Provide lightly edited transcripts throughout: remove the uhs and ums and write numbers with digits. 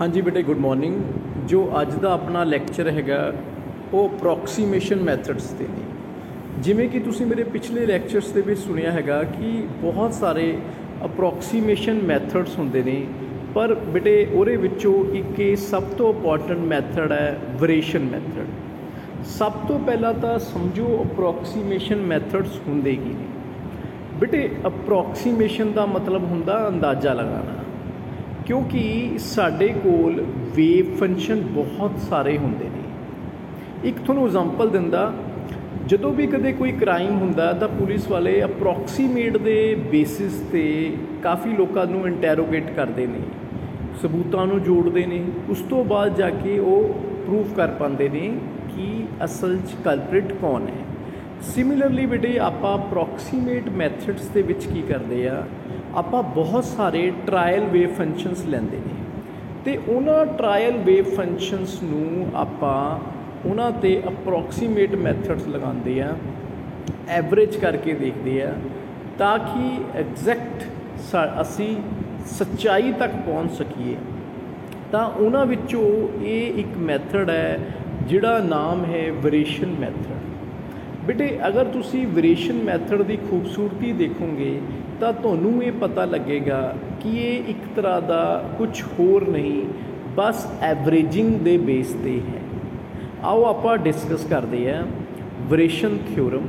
हाँ जी बेटे good morning. जो अज का अपना लैक्चर हैगा वो अप्रॉक्सीमेशन मैथड्स ते ने। जिमें कि तुसी मेरे पिछले लैक्चर्स दे विच सुनिया हैगा कि बहुत सारे अप्रॉक्सीमेशन मैथड्स होंदे ने, पर बेटे उहदे विचों एक सब तो इंपॉर्टेंट मैथड है वेरिएशन मैथड। सब तो पहला तो समझो अप्रॉक्सीमेशन मैथड्स होंदे की ने। बेटे अप्रॉक्सीमेशन का मतलब हुंदा अंदाज़ा लगाना, क्योंकि साडे कोल वेव फंक्शन बहुत सारे होंदे ने। एक तुहानूं एग्जांपल दिंदा, जदों भी कदे कोई क्राइम हुंदा तां पुलिस वाले अप्रॉक्सीमेट दे बेसिस ते काफ़ी लोकां नूं इंटैरोगेट करदे ने, सबूतां नूं जोड़दे ने, उस तो बाद जाके वो प्रूव कर पांदे ने कि असल च कल्प्रिट कौन है। सिमिलरली बेटे आपां अप्रॉक्सीमेट मैथड्स दे विच की करदे आ, आपां बहुत सारे ट्रायल वेव फंक्शनस लैंदे ने ते उन्हां ट्रायल वेव फंक्शनस नूं आपां उन्हां ते अप्रॉक्सीमेट मैथड्स लगांदे आ, एवरेज करके देखदे आ, ताकि एग्जैक्ट असी सच्चाई तक पहुँच सकीए। तां उन्हां विचों ये एक मैथड है जिहड़ा नाम है वेरिएशन मैथड। बेटे अगर तुसी वेरिएशन मैथड की खूबसूरती देखोगे तो तुहानूं ये पता लगेगा कि ये एक तरह का कुछ होर नहीं, बस एवरेजिंग दे बेस ते है। आओ आपां डिस्कस करते हैं वेरिएशन थ्योरम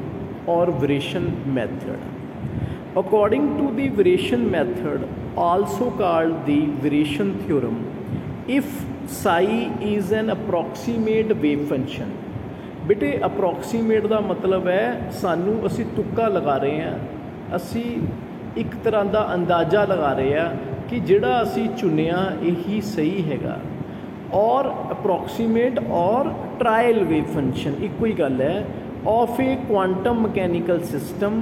और variation method. According to the variation method also called the variation theorem, if psi is an approximate wave function. बेटे अप्रॉक्सीमेट का मतलब है सानू असी तुक्का लगा रहे हैं, असी एक तरह का अंदाज़ा लगा रहे हैं कि जिहड़ा असी चुनिया यही सही हैगा। और अप्रॉक्सीमेट और ट्रायल वेव फंक्शन इक्को ही गल है। Of a quantum mechanical system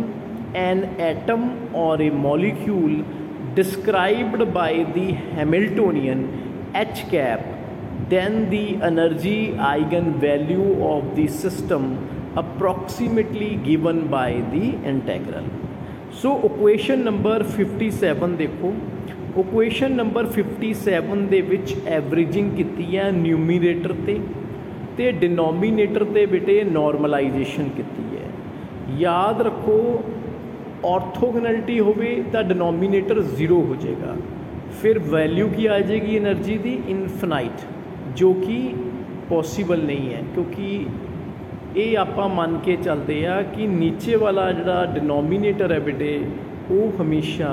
an atom और a molecule described by the Hamiltonian H cap, then the energy eigenvalue of the system approximately given by the integral. So equation number 57 देखो, equation number 57 दे विच averaging कीती है न्यूमीरेटर ते denominator ते बेटे normalisation कीती है। याद रखो ऑर्थोगोनैलिटी होवे तां डिनोमीनेटर 0 हो जाएगा, फिर वैल्यू की आ जाएगी एनर्जी दी इनफिनाइट, जो कि पॉसीबल नहीं है, क्योंकि ये आपां मन के चलते हैं कि नीचे वाला जिहड़ा डिनोमीनेटर है बेटे वो हमेशा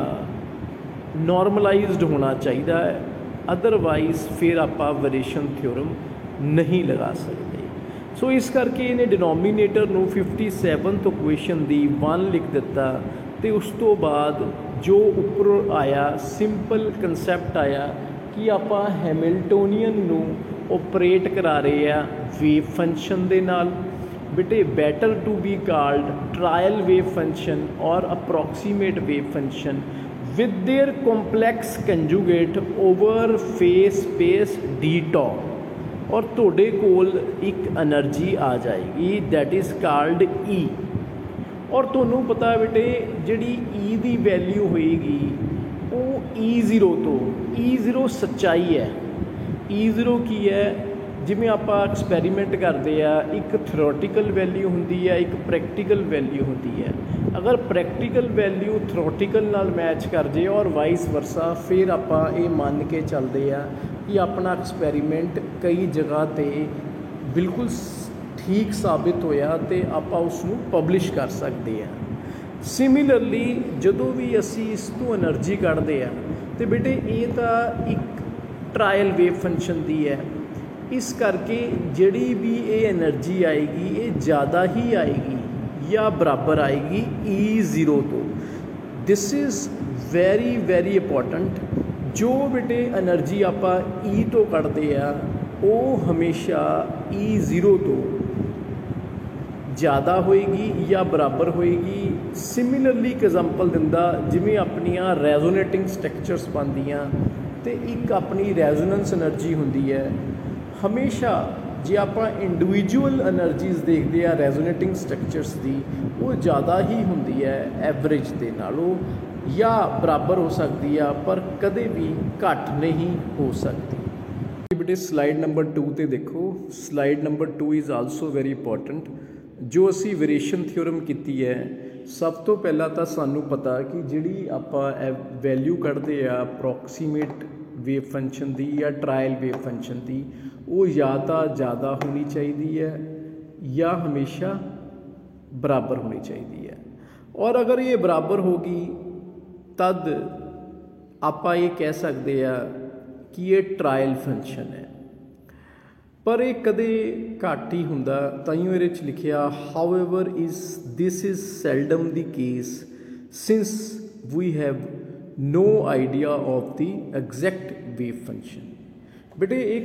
नॉर्मलाइज्ड होना चाहिए है, अदरवाइज फिर आपां वेरिएशन थ्योरम नहीं लगा सकते। सो इस करके इन्हें डिनोमीनेटर नूं 57th इक्वेशन दी 1 लिख दिता ते उस तो बाद जो उपर आया सिंपल कंसैप्ट आया कि आपां हैमिल्टोनियन नूं ऑपरेट करा रहे हैं वेव फंक्शन दे नाल। बेटे better to be called trial wave function और approximate wave function with their complex conjugate over phase space D tau, और तुहाडे कोल एक एनर्जी आ जाएगी दैट इज़ कॉल्ड ई। और तुहानूं पता है बेटे जिहड़ी ई दी वैल्यू होएगी वो E0 तो E0 सच्चाई है। E0 की है, जिवें आपां एक्सपैरीमेंट करते हैं, एक थ्योरेटिकल वैल्यू हुंदी है, एक प्रैक्टिकल वैल्यू होती है। अगर प्रैक्टिकल वैल्यू थ्योरेटिकल नाल मैच कर जाए और वाइस वर्सा, फिर आपां ये मान के चलते हैं कि अपना एक्सपैरीमेंट कई जगह ते बिल्कुल ठीक साबित होया तो आपां उसनूं पब्लिश कर सकते हैं। सिमिलरली जदों भी असी इस तो एनर्जी कढ़ते हैं तो बेटे ये तो एक ट्रायल वेव फंक्शन दी है, इस करके जिहड़ी भी ये एनर्जी आएगी ये ज़्यादा ही आएगी या बराबर आएगी E0 तो। This is very very important. जो बेटे एनर्जी आपां E तो कढ़ते हैं वो हमेशा E0 तो ज़्यादा होएगी या बराबर होएगी। सिमिलरली एक एग्जांपल दिंदा, जिवें अपनियां रेजोनेटिंग स्ट्रक्चर्स बनदियां ते एक अपनी रेजोनेंस एनर्जी हुंदी है। हमेशा जे आपां इंडिविजुअल एनर्जीज़ देखते हैं रेजोनेटिंग स्ट्रक्चर्स की, वो ज़्यादा ही हुंदी है एवरेज दे नालों, या बराबर हो सकती है पर कदे भी घट नहीं हो सकती। बेटे स्लाइड नंबर 2 ਤੇ देखो, slide number 2 is also very important. जो असी वेरिएशन थ्योरम की है, सब तो पहला तो सानू पता कि जिहड़ी आपां वैल्यू कढ़दे आ अप्रॉक्सीमेट वेव फंक्शन की या ट्रायल वेव फंक्शन की, वो या तो ज़्यादा होनी चाहिए है या हमेशा बराबर होनी चाहिए है। और अगर ये बराबर होगी तद आपां ये कह सकते हैं कि ये ट्रायल फंक्शन है। पर ये कदे घट ही हुंदा, ताइयों इहदे च लिखिया however this is seldom the case since we have no idea of the exact wave function. बेटे एक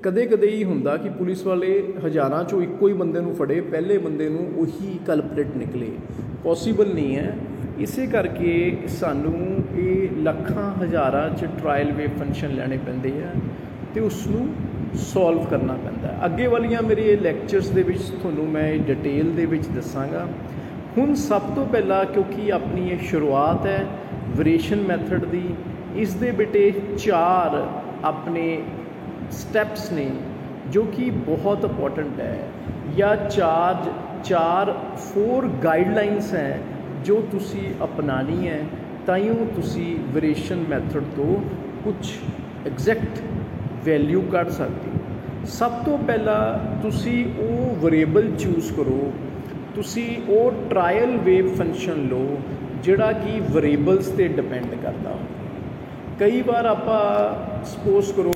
कदे कदे ही हुंदा कि पुलिस वाले हज़ारां चों इक्को ही बंदे नूं फड़े, पहले बंदे नूं उही कल्परेट निकले, पॉसीबल नहीं है। इसे करके सानू ये लखां हज़ारां च ट्रायल वेव फंक्शन लैणे पैंदे आ ते उसनूं सॉल्व करना पैंदा है। अगे वालियां मेरे लैक्चरस दे विच तुहानूं मैं डिटेल दे विच दसांगा। हुण सब तो पहला क्योंकि अपनी ये शुरुआत है वेरिएशन मैथड दी, इस दे बेटे 4 अपने स्टैप्स ने जो कि बहुत इंपॉर्टेंट है, या 4 गाइडलाइंस हैं जो तुसी अपनानी है, ताइयों तुसी वेरिएशन मैथड तो कुछ एग्जैक्ट वैल्यू कढ़ सकते हो। सब तो पहला तुसी वो वेरिएबल चूज़ करो, तुसी वो ट्रायल वेव फंक्शन लो जिहड़ा कि वेरिएबल्स ते डिपेंड करता हो। कई बार आपां सपोज करो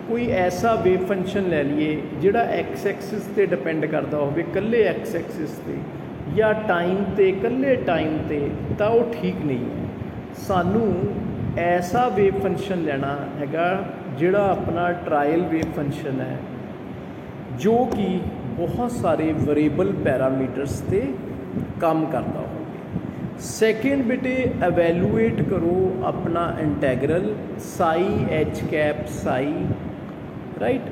कोई ऐसा वेव फंक्शन ले लीए जिहड़ा एक्स एक्सिस ते डिपेंड करता हो, कल्ले एक्स एक्सिस ते या टाइम ते कल्ले टाइम ते, तो वो ठीक नहीं है। सानू ऐसा वेव फंक्शन लेना हैगा जिहड़ा अपना ट्रायल वेव फंक्शन है, जो कि बहुत सारे वेरिएबल पैरामीटर्स ते काम करता हो। सैकेंड बेटे एवैल्यूएट करो अपना integral psi H cap psi, right.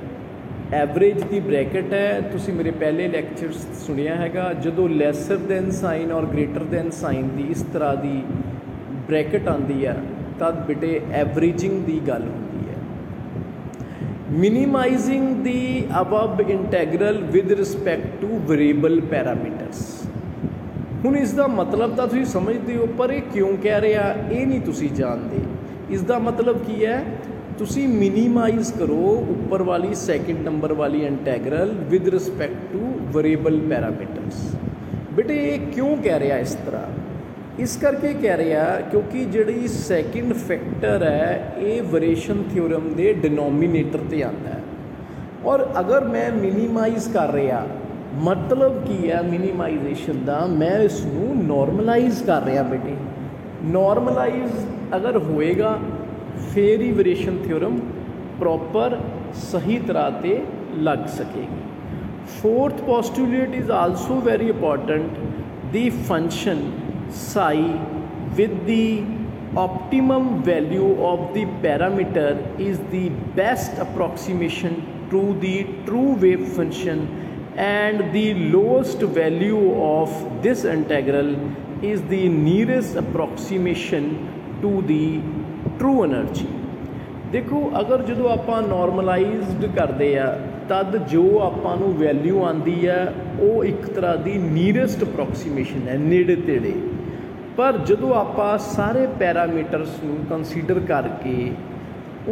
Average की ब्रैकेट है, तुसी मेरे पहले लैक्चर्स सुनिया हैगा, जदों लैसर दैन साइन और ग्रेटर दैन साइन की इस तरह की ब्रैकेट आती है तब बेटे एवरेजिंग की गल होती है। Minimizing the above integral with respect to variable parameters. हुण इसका मतलब तो तुसीं समझते हो, पर ये क्यों कह रहा ये नहीं तुसीं जानते। इसका मतलब की है, तुसी मिनीमाइज करो ऊपर वाली सेकंड नंबर वाली integral with respect to variable parameters. बेटे ये क्यों कह रहा इस तरह? इस करके कह रहा क्योंकि जिहड़ी सैकेंड फैक्टर है ये वेरिएशन थ्योरम के डिनोमीनेटर ते आता है। और अगर मैं मिनीमाइज कर रहा, मतलब की है मिनीमाइजेशन का, मैं इसनूं नॉर्मलाइज कर रहा। बेटे नॉर्मलाइज अगर होएगा फिर ही वेरिएशन थ्योरम प्रॉपर सही तरह ते लग सकेगी। Fourth postulate is also very important, the function psi with the optimum value of the parameter is the best approximation to the true wave function, and the lowest value of this integral is the nearest approximation to the true energy। देखो अगर जो आपां normalised करते हैं तद जो आपां नूं वैल्यू आती है वो एक तरह की नीयरेस्ट अप्रॉक्सीमेशन है, नेड़े तेड़े। पर जो आपां सारे पैरामीटर्स नूं कंसीडर करके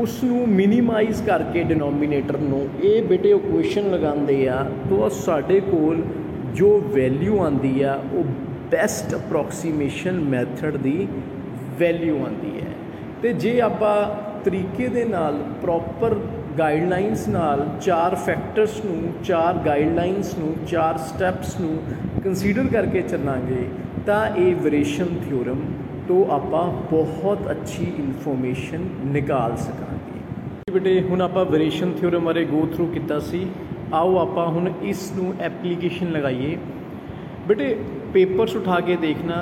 उसनूं मिनीमाइज करके डिनोमीनेटर नूं ये बेटे इक्वेशन लगाते हैं, तो साडे कोल जो वैल्यू आती है वो बेस्ट अप्रॉक्सीमेशन मैथड की वैल्यू आती है। तो जे आपां तरीके दे नाल प्रॉपर गाइडलाइनस नाल 4 फैक्टर्स नूं, 4 गाइडलाइनस नूं, 4 स्टैप्स नूं कंसीडर करके चलांगे तो ये वेरिएशन थ्योरम तो आपां बहुत अच्छी इन्फॉर्मेशन निकाल सकांगे। बेटे हुण आपां वेरिएशन थ्योरम बारे गो थ्रू किया सी, आओ आपां हुण इस नूं एप्लीकेशन लगाइए। बेटे पेपर्स उठा के देखना,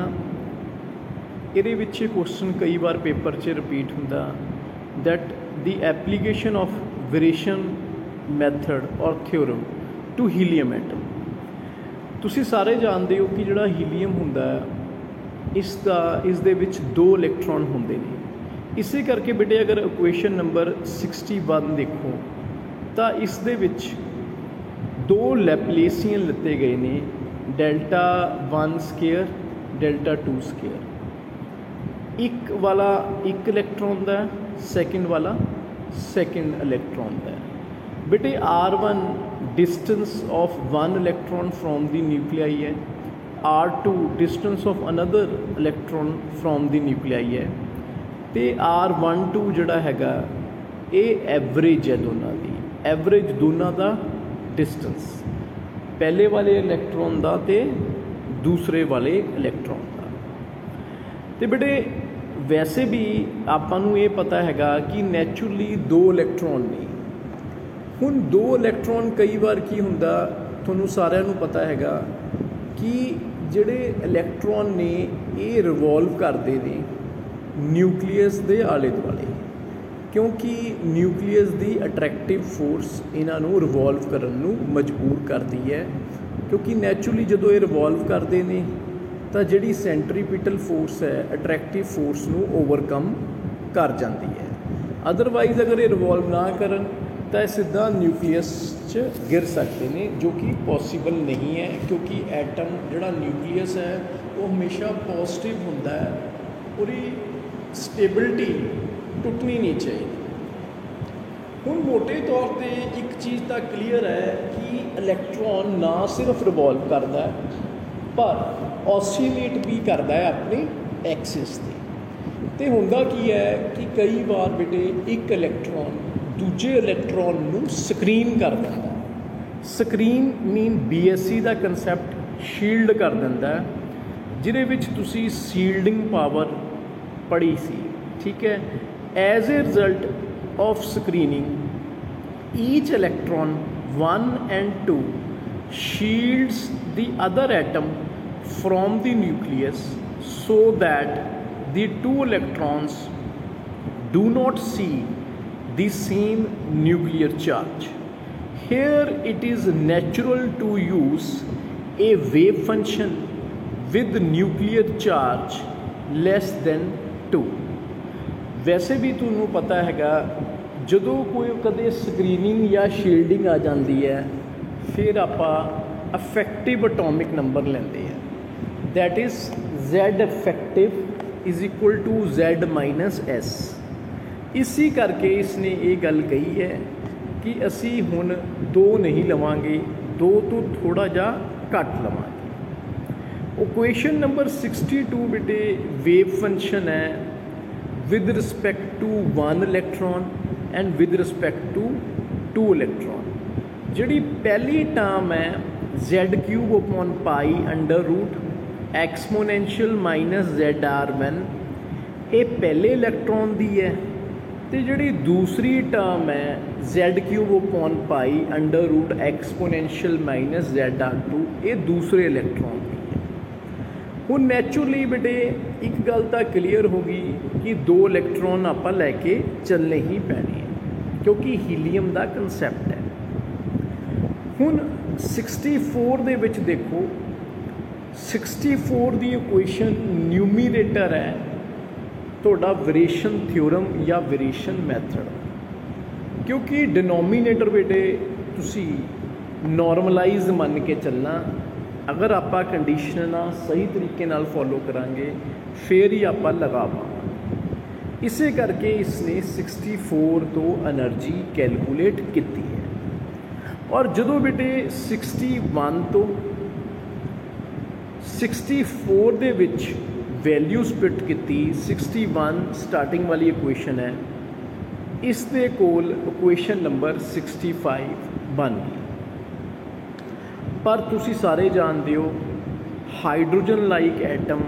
ये विच क्वेश्चन कई बार पेपर च रिपीट हुंदा, that the application of variation method और थ्योरम टू हीलियम एटम। तुसी सारे जानते हो कि जिहड़ा हीलियम हुंदा इस दे विच 2 इलैक्ट्रॉन होंदे ने। इसे करके बेटे अगर इक्वेशन नंबर 61 देखो ਤਾਂ ਇਸ ਦੇ ਵਿੱਚ दो लैपलेसियन लिते गए ने, डेल्टा 1 स्केयर डेल्टा 2 स्केयर। एक वाला एक इलैक्ट्रॉन का, सैकेंड वाला सैकेंड इलैक्ट्रॉन का। बेटे R1 distance of one electron from the nuclei है, R2 distance of another electron from the nuclei है, तो R12 जिहड़ा हैगा ये एवरेज है दोनों की, एवरेज दोनों का डिस्टेंस, पहले वाले इलैक्ट्रॉन का तो दूसरे वाले इलैक्ट्रॉन का। तो बेटे वैसे भी आपां नूं ये पता हैगा कि नैचुरली दो इलैक्ट्रॉन ने। हुण दो इलैक्ट्रॉन कई बार की हुंदा, तुहानूं सारिआं नूं पता हैगा कि जिहड़े इलैक्ट्रॉन ने ये रिवॉल्व करते हैं न्यूक्लीयस के आले दुआले, क्योंकि न्यूक्लीयस की अट्रैक्टिव फोर्स इन्हों रिवॉल्व करने नूं मजबूर करती है, क्योंकि नैचुरली जो ये रिवॉल्व करते हैं तो जिहड़ी सेंट्रीपिटल फोर्स है अट्रैक्टिव फोर्स नूं ओवरकम कर जाती है। अदरवाइज अगर ये रिवॉल्व ना करन तो सीधा न्यूक्लीयस च गिर सकते हैं, जो कि पॉसीबल नहीं है, क्योंकि एटम जिहड़ा न्यूक्लीयस है वो हमेशा पॉजिटिव हुंदा है, पूरी स्टेबिलिटी टुटनी नहीं चाहिए। हुण मोटे तौर पर एक चीज़ तो क्लीयर है कि इलैक्ट्रॉन ना सिर्फ रिवॉल्व करता है पर ऑसीलेट भी करता है अपने एक्सिस से। तो हुंदा की है कि कई बार बेटे एक इलैक्ट्रॉन दूजे इलैक्ट्रॉन नूं स्क्रीन कर दिंदा। स्क्रीन मीन BSc का कंसैप्ट शील्ड कर दिंदा, जिहदे विच तुसीं शील्डिंग पावर पढ़ी सी, ठीक है। As a result of screening, each electron 1 and 2 shields the other atom from the nucleus so that the two electrons do not see the same nuclear charge. Here it is natural to use a wave function with nuclear charge less than 2। वैसे भी तुहानूं पता हैगा जदों कोई कदे screening या shielding आ जाती है फिर आपां अफेक्टिव एटॉमिक नंबर लेंदे हैं, that is Z effective is equal to Z-S। इसी करके इसने ये गल कही है कि असी हुण दो नहीं लवांगे, दो तो थोड़ा जा घट लवांगे। इक्वेशन नंबर 62 बेटे वेव फंक्शन है with respect to one electron and with respect to two electron। जिहड़ी पहली टर्म है Z³ upon pi under root exponential minus ZR1, ये पहले इलैक्ट्रॉन दी है, तो जिहड़ी दूसरी टर्म है Z³ upon pi under root exponential minus ZR2, ये दूसरे इलैक्ट्रॉन दी है। हुण नैचुरली बेटे एक गल तो क्लीयर होगी कि दो इलैक्ट्रॉन आपां लैके चलने ही पैने हैं, क्योंकि हीलियम का कंसैप्ट है। हुण 64 दे विच देखो, 64 की इक्वेशन न्यूमीरेटर है तुहाडा वेरिएशन थ्योरम या वेरिएशन मैथड, क्योंकि डिनोमीनेटर बेटे तुसी नॉर्मलाइज मन के चलना, अगर आप कंडीशन सही तरीके नाल फॉलो करांगे फिर ही आप लगा पाएंगे। इसे करके इसने 64 तो एनर्जी कैलकुलेट की है। और जदों बेटे 61 तो 64 दे विच वैल्यू स्प्लिट की, 61 स्टार्टिंग वाली इक्वेशन है, इस दे कोल इक्वेशन नंबर 65 बन गई। पर तुसी सारे जानते हो हाइड्रोजन लाइक एटम,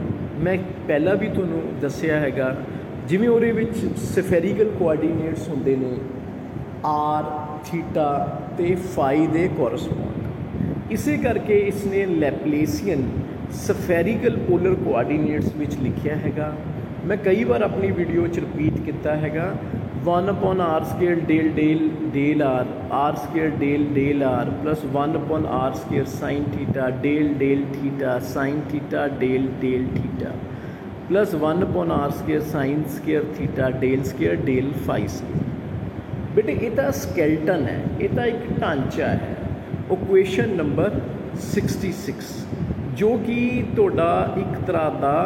मैं पहला भी तुहानूं दस्सिया हैगा, जिवें उहदे विच स्फेरिकल कोआर्डीनेट्स हुंदे ने R, थीटा ते फाई दे कोरस्पोंड। इसे करके इसने लैपलेसियन स्फेरिकल पोलर कोआर्डीनेट्स विच लिखिया हैगा। मैं कई बार अपनी वीडियो च रिपीट किया हैगा, 1/r² del del del r² del del r plus 1/r² sine theta del del theta sine theta del del theta plus 1/r² sine square theta del square del phi square. बेटे ये तो skeleton है, ये तो एक ढांचा है। Equation number 66 जो कि तुहाडा एक तरह का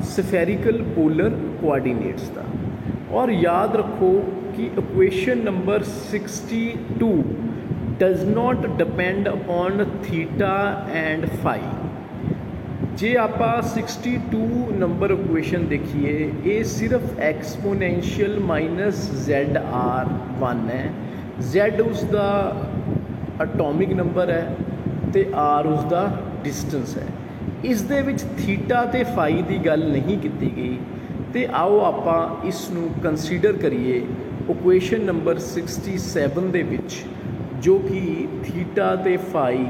सफेरिकल पोलर कोआर्डीनेट्स का। और याद रखो कि equation number 62 does not depend upon theta and phi. जे आपां 62 नंबर इक्वेशन देखिए, ये सिर्फ एक्सपोनेंशियल माइनस ZR1 है। Z उसका एटॉमिक नंबर है तो R उसका डिस्टेंस है। इस दे विच थीटा ते फाई की गल नहीं की गई। तो आओ आपां इसनूं कंसीडर करिए इक्वेशन नंबर 67 दे विच, जो कि थीटा ते फाई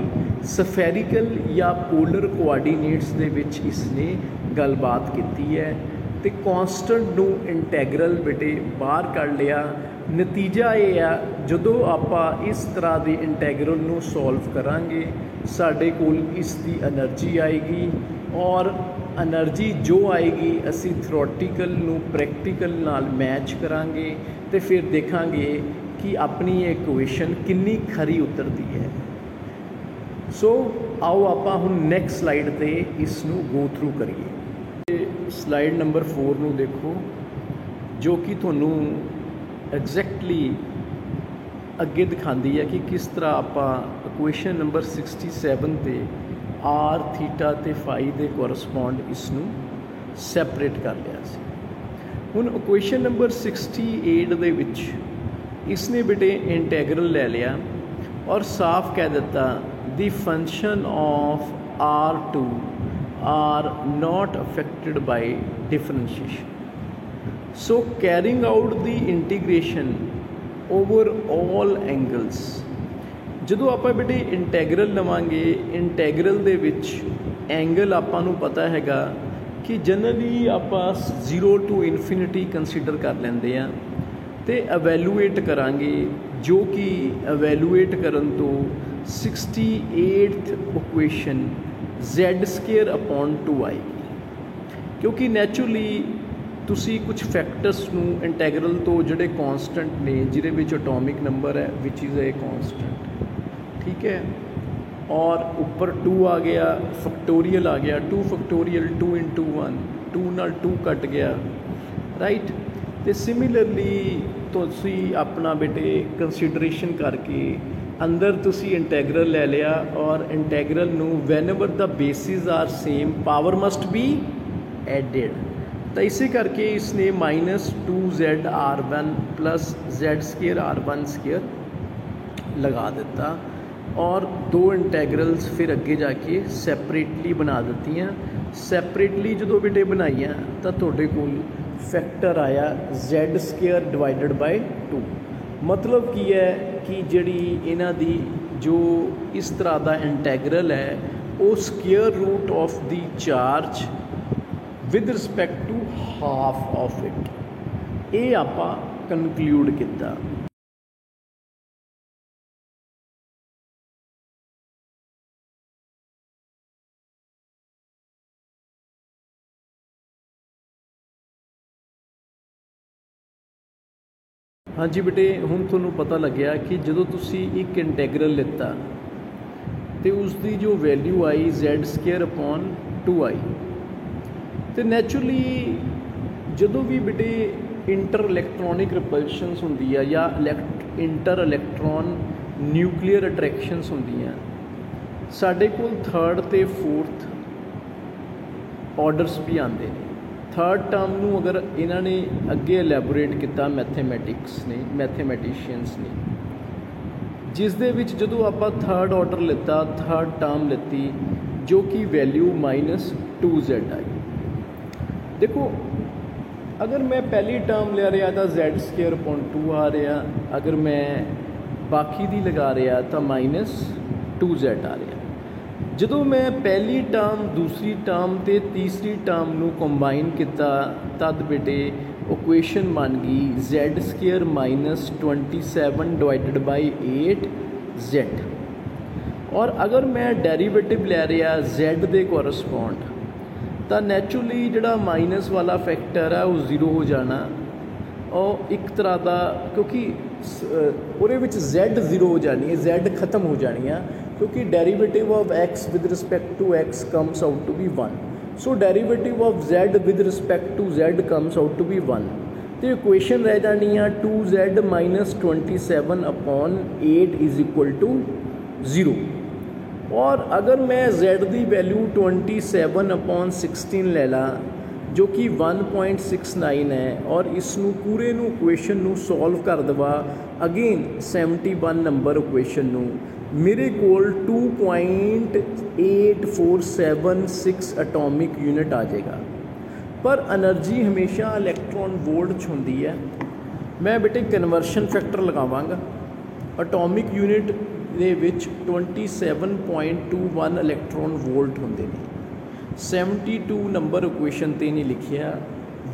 सफेरिकल या पोलर कोआर्डीनेट्स दे विच इसने गलबात की है। तो कॉन्सटेंट नूं इंटैगरल बेटे बाहर कढ़ लिया। नतीजा ये आ, जदों आपां इस तरह के इंटैगरल नूं सॉल्व करांगे साडे कोल इसकी एनर्जी आएगी, और एनर्जी जो आएगी असी थ्योरेटिकल नूं प्रैक्टिकल नाल मैच करांगे तो फिर देखांगे कि अपनी इक्वेशन कितनी खरी उतरती है। सो आओ आपां हुण नैक्सट स्लाइड ते इसनूं गो थ्रू करिए। स्लाइड नंबर 4 नूं देखो, जो कि तुहानूं एग्जैक्टली अगे दिखाती है कि किस तरह आपां इक्वेशन नंबर 67 ते आर थीटा ते फाई दे कोरस्पोंड इसनूं सैपरेट कर लिया सी। हुण इक्वेशन नंबर 68 दे विच इसने बेटे इंटैगरल ले लिया और साफ कह दिता the function of R2 are not affected by differentiation. So carrying out the integration over all angles. जदों आपां बेटे इंटैगरल लवांगे, इंटैगरल दे विच एंगल आपां नूं पता हैगा कि जनरली आपां 0 टू इनफिनिटी कंसीडर कर लैंदे आ तो एवैलूएट करांगे, जो कि एवैलूएट करन तो 68th इक्वेशन Z² अपॉन 2 आएगी। क्योंकि नैचुरली तुसी कुछ फैक्टर्स नूं इंटैगरल तो जिहड़े कॉन्सटेंट ने जिहदे विच एटॉमिक नंबर है विच इज़ ए कॉन्सटेंट, ठीक है, और ऊपर 2 आ गया, फैक्टोरियल आ गया, 2 फैक्टोरियल 2 इंटू 1, 2 नाल 2 कट गया, राइट। तो सिमिलरली तुसी अपना बेटे कंसीडरेशन करके अंदर तुसी इंटैगरल ले लिया और इंटैगरल नूं whenever the basis are same power must be added. तो इसे करके इसने -2ZR1 प्लस Z² R1² लगा दिता और दो इंटैगरल्स फिर अगे जाके सैपरेटली बना दित्तियां। सैपरेटली जो बेटे बनाइया तो तुहाडे कोल फैक्टर आया Z² डिवाइडेड बाय 2। मतलब की है कि जिहड़ी इन्हां दी जो इस तरह का इंटैगरल है वो square root of the charge with respect to half of it, ये आपां कनक्लूड किया। हाँ जी बेटे, हुण तुहानूं पता लग्या कि जदों तुसी एक इंटैगरल लिता तो उसकी जो वैल्यू आई Z² अपॉन 2 आई। तो नैचुरली जदों भी बेटे इंटर इलैक्ट्रॉनिक रिपल्शनस होंदी है या इंटर इलैक्ट्रॉन न्यूक्लीयर अट्रैक्शनस होंदियां, साडे कोल 3rd ते 4th ऑर्डरस भी आते हैं। 3rd टर्म नूं अगर इन्हां ने अगे एलैबोरेट किया मैथेमैटिशियंस ने, जिस दे विच जदों आपां 3rd ऑर्डर लिता, 3rd टर्म लिती जो कि वैल्यू -2Z आई। देखो अगर मैं पहली टर्म ले रहा तो Z² अपॉन 2 आ रहा, अगर मैं बाकी दी लगा रहा तो -2Z आ रहा। जदों मैं पहली टर्म दूसरी टर्म तो तीसरी टर्म नूं कंबाइन किया तद बेटे इक्वेशन बन गई Z² -27 डिवाइडेड बाई 8Z। और अगर मैं डेरीवेटिव ले रहा Z दे कोरस्पोंड तो नैचुरली जिहड़ा माइनस वाला फैक्टर है वो 0 हो जाना। और एक तरह का क्योंकि ਉਹਦੇ ਵਿੱਚ Z ਜ਼ੀਰੋ ਹੋ ਜਾਣੀ ਹੈ, Z ਖਤਮ ਹੋ ਜਾਣੀ ਆ, ਕਿਉਂਕਿ derivative of X with respect to X comes out to be 1। So derivative of Z with respect to Z comes out to be 1। ਤੇ ਇਕੁਏਸ਼ਨ ਰਹਿ ਜਾਣੀ ਆ 2Z minus 27 upon 8 is equal to 0। ਔਰ ਅਗਰ ਮੈਂ Z ਦੀ value 27 upon 16 ਲੈ ਲਾਂ ਜੋ ਕਿ 1.69 ਹੈ, ਔਰ ਇਸ ਨੂੰ ਪੂਰੇ ਨੂੰ ਇਕੁਏਸ਼ਨ ਨੂੰ ਸੋਲਵ ਕਰ ਦੇਵਾ ਅਗੇਨ 71 ਨੰਬਰ ਇਕੁਏਸ਼ਨ ਨੂੰ, ਮੇਰੇ ਕੋਲ 2.8476 ਐਟੋਮਿਕ ਯੂਨਿਟ ਆ ਜਾਏਗਾ। ਪਰ એનર્ਜੀ ਹਮੇਸ਼ਾ ਇਲੈਕਟ੍ਰੋਨ ਵੋਲਟ 'ਚ ਹੁੰਦੀ ਹੈ। ਮੈਂ ਬੇਟੇ ਕਨਵਰਸ਼ਨ ਫੈਕਟਰ ਲਗਾਵਾਂਗਾ। ਐਟੋਮਿਕ ਯੂਨਿਟ ਦੇ ਵਿੱਚ 27.21 ਇਲੈਕਟ੍ਰੋਨ ਵੋਲਟ ਹੁੰਦੇ ਨੇ। 72 ਨੰਬਰ ਇਕੁਏਸ਼ਨ 'ਤੇ ਨਹੀਂ ਲਿਖਿਆ।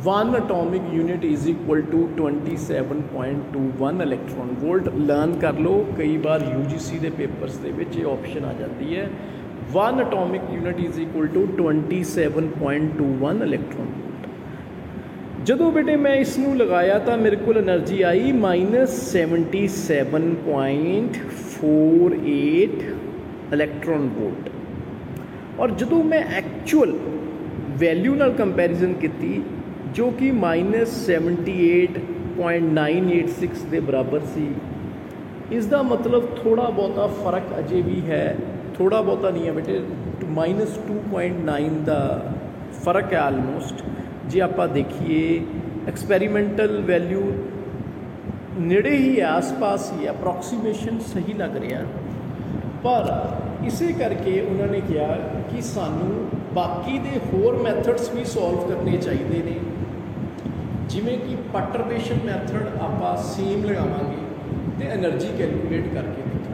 1 atomic unit is equal to 27.21 electron volt. Learn ਕਰ ਲਓ, ਕਈ ਵਾਰ UGC ਦੇ ਪੇਪਰਸ ਦੇ ਵਿੱਚ ਇਹ ਆਪਸ਼ਨ ਆ ਜਾਂਦੀ ਹੈ। 1 atomic unit is equal to 27.21 electron volt. ਜਦੋਂ ਬੇਟੇ ਮੈਂ ਇਸ ਨੂੰ ਲਗਾਇਆ ਤਾਂ ਮੇਰੇ ਕੋਲ એનર્ਜੀ ਆਈ -77.48 ਇਲੈਕਟ੍ਰੋਨ ਵੋਲਟ। ਔਰ ਜਦੋਂ ਮੈਂ ਐਕਚੁਅਲ ਵੈਲਿਊ ਨਾਲ ਕੰਪੈਰੀਜ਼ਨ ਕੀਤੀ ਜੋ ਕਿ -78.986 ਦੇ ਬਰਾਬਰ ਸੀ, ਇਸ ਦਾ ਮਤਲਬ ਥੋੜ੍ਹਾ ਬਹੁਤਾ ਫ਼ਰਕ ਅਜੇ ਵੀ ਹੈ, ਥੋੜ੍ਹਾ ਬਹੁਤਾ ਨਹੀਂ ਹੈ ਬੇਟੇ, -2.9 ਦਾ ਫ਼ਰਕ ਹੈ ਆਲਮੋਸਟ। ਜੇ ਆਪਾਂ ਦੇਖੀਏ ਐਕਸਪੈਰੀਮੈਂਟਲ ਵੈਲਿਊ ਨੇੜੇ ਹੀ ਹੈ, ਆਸ-ਪਾਸ ਹੀ ਹੈ, ਅਪਰੋਕਸੀਮੇਸ਼ਨ ਸਹੀ ਲੱਗ ਰਿਹਾ। ਪਰ ਇਸੇ ਕਰਕੇ ਉਹਨਾਂ ਨੇ ਕਿਹਾ ਕਿ ਸਾਨੂੰ ਬਾਕੀ ਦੇ ਹੋਰ ਮੈਥਡਸ ਵੀ ਸੋਲਵ ਕਰਨੇ ਚਾਹੀਦੇ ਨੇ, ਜਿਵੇਂ ਕਿ ਪਰਟਰਬੇਸ਼ਨ ਮੈਥਡ ਆਪਾਂ ਸੇਮ ਲਗਾਵਾਂਗੇ ਤੇ એનર્ਜੀ ਕੈਲਕੂਲੇਟ ਕਰਕੇ ਦੇਖਾਂਗੇ।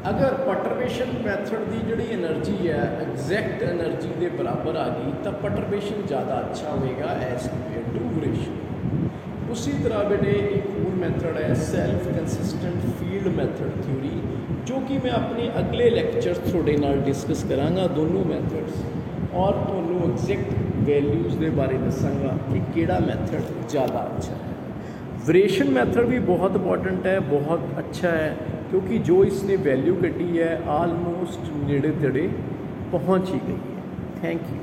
ਅਗਰ ਪਰਟਰਬੇਸ਼ਨ ਮੈਥਡ ਦੀ ਜਿਹੜੀ એનર્ਜੀ ਹੈ ਐਗਜ਼ੈਕਟ એનર્ਜੀ ਦੇ ਬਰਾਬਰ ਆ ਗਈ ਤਾਂ ਪਰਟਰਬੇਸ਼ਨ ਜ਼ਿਆਦਾ ਅੱਛਾ ਹੋਏਗਾ ਐਜ਼ ਕੰਪੇਅਰ ਟੂ ਵਰੇਸ਼ਨ। ਉसी तरह बेटे एक और मैथड है self consistent field method theory, जो कि मैं अपने अगले लैक्चर थोड़े नाल डिस्कस करांगा दोनों मैथड्स, और तुहानूं एग्जैक्ट वैल्यूज़ के बारे दसांगा कि किहड़ा मैथड ज़्यादा अच्छा है। वेरिएशन मैथड भी बहुत इंपॉर्टेंट है, बहुत अच्छा है, क्योंकि जो इसने वैल्यू कटी है आलमोस्ट नेड़े तेड़े पहुँच ही गई है। Thank you.